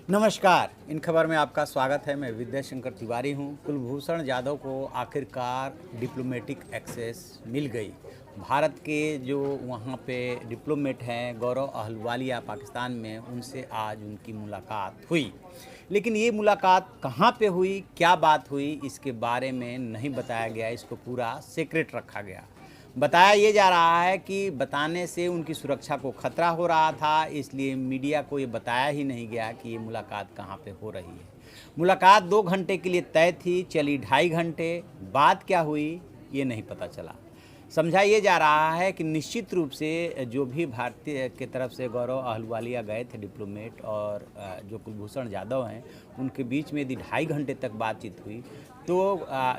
नमस्कार। इन खबर में आपका स्वागत है। मैं विद्या शंकर तिवारी हूं। कुलभूषण जाधव को आखिरकार डिप्लोमेटिक एक्सेस मिल गई। भारत के जो वहां पे डिप्लोमेट हैं गौरव अहलुवालिया पाकिस्तान में, उनसे आज उनकी मुलाकात हुई। लेकिन ये मुलाकात कहां पे हुई, क्या बात हुई, इसके बारे में नहीं बताया गया। इसको पूरा सीक्रेट रखा गया। बताया ये जा रहा है कि बताने से उनकी सुरक्षा को खतरा हो रहा था, इसलिए मीडिया को ये बताया ही नहीं गया कि ये मुलाकात कहाँ पे हो रही है। मुलाकात 2 घंटे के लिए तय थी, चली 2.5 घंटे। बात क्या हुई ये नहीं पता चला। समझा ये जा रहा है कि निश्चित रूप से जो भी भारतीय की तरफ से गौरव अहलुवालिया गए थे डिप्लोमेट, और जो कुलभूषण जाधव हैं, उनके बीच में यदि 2.5 घंटे तक बातचीत हुई तो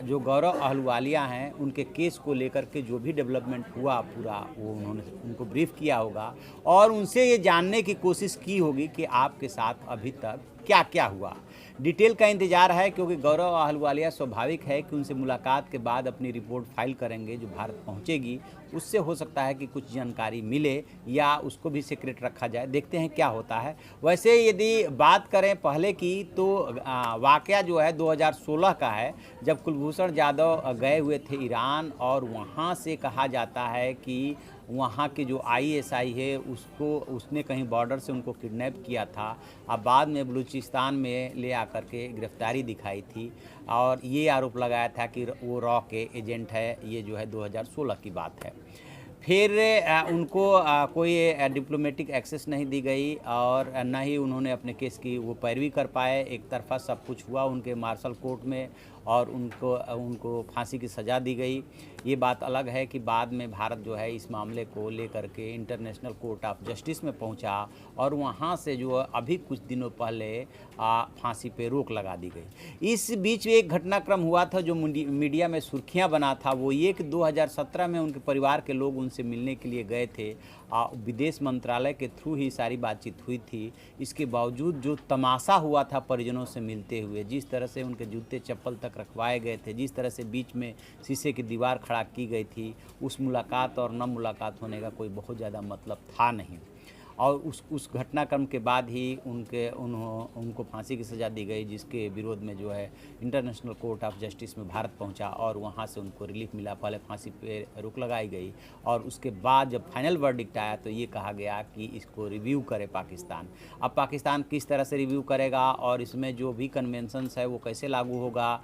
जो गौरव अहलुवालिया हैं उनके केस को लेकर के जो भी डेवलपमेंट हुआ पूरा वो उन्होंने उनको ब्रीफ किया होगा और उनसे ये जानने की कोशिश की होगी कि आपके साथ अभी तक क्या क्या हुआ। डिटेल का इंतजार है, क्योंकि गौरव अहलुवालिया स्वाभाविक है कि उनसे मुलाकात के बाद अपनी रिपोर्ट फाइल करेंगे जो भारत पहुंचेगी। उससे हो सकता है कि कुछ जानकारी मिले या उसको भी सीक्रेट रखा जाए। देखते हैं क्या होता है। वैसे यदि बात करें पहले की तो वाकया जो है 2016 का है, जब कुलभूषण जाधव गए हुए थे ईरान, और वहाँ से कहा जाता है कि वहाँ के जो आईएसआई है उसने कहीं बॉर्डर से उनको किडनैप किया था। अब बाद में बलूचिस्तान में ले आकर के गिरफ्तारी दिखाई थी और ये आरोप लगाया था कि वो रॉ के एजेंट है। ये जो है 2016 की बात है। फिर उनको कोई डिप्लोमेटिक एक्सेस नहीं दी गई और न ही उन्होंने अपने केस की वो पैरवी कर पाए। एक तरफा सब कुछ हुआ उनके मार्शल कोर्ट में और उनको फांसी की सज़ा दी गई। ये बात अलग है कि बाद में भारत जो है इस मामले को लेकर के इंटरनेशनल कोर्ट ऑफ जस्टिस में पहुंचा और वहां से जो अभी कुछ दिनों पहले फांसी पे रोक लगा दी गई। इस बीच एक घटनाक्रम हुआ था जो मीडिया में सुर्खियां बना था। वो ये कि 2017 में उनके परिवार के लोग उनसे मिलने के लिए गए थे। विदेश मंत्रालय के थ्रू ही सारी बातचीत हुई थी। इसके बावजूद जो तमाशा हुआ था परिजनों से मिलते हुए, जिस तरह से उनके जूते चप्पल तक रखवाए गए थे, जिस तरह से बीच में शीशे की दीवार खड़ा की गई थी, उस मुलाकात और न मुलाकात होने का कोई बहुत ज़्यादा मतलब था नहीं। और उस घटनाक्रम के बाद ही उनको फांसी की सज़ा दी गई, जिसके विरोध में जो है इंटरनेशनल कोर्ट ऑफ जस्टिस में भारत पहुंचा और वहां से उनको रिलीफ मिला। पहले फांसी पे रोक लगाई गई और उसके बाद जब फाइनल वर्डिक्ट आया तो ये कहा गया कि इसको रिव्यू करे पाकिस्तान। अब पाकिस्तान किस तरह से रिव्यू करेगा और इसमें जो भी कन्वेंशंस है वो कैसे लागू होगा,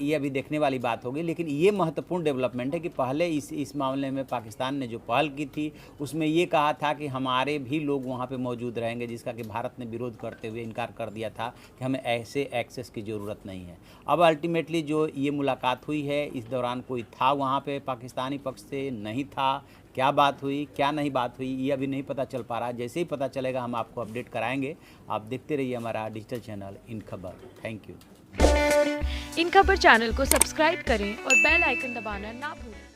ये अभी देखने वाली बात होगी। लेकिन ये महत्वपूर्ण डेवलपमेंट है कि पहले इस मामले में पाकिस्तान ने जो पहल की थी उसमें ये कहा था कि हमारे भी लोग वहाँ पे मौजूद रहेंगे, जिसका कि भारत ने विरोध करते हुए इनकार कर दिया था कि हमें ऐसे एक्सेस की ज़रूरत नहीं है। अब अल्टीमेटली जो ये मुलाकात हुई है, इस दौरान कोई था वहाँ पे पाकिस्तानी पक्ष से, नहीं था। क्या बात हुई क्या नहीं बात हुई ये अभी नहीं पता चल पा रहा। जैसे ही पता चलेगा हम आपको अपडेट कराएंगे। आप देखते रहिए हमारा डिजिटल चैनल इन खबर। Thank you. इन खबर चैनल को सब्सक्राइब करें और बेल आइकन दबाना ना भूलें।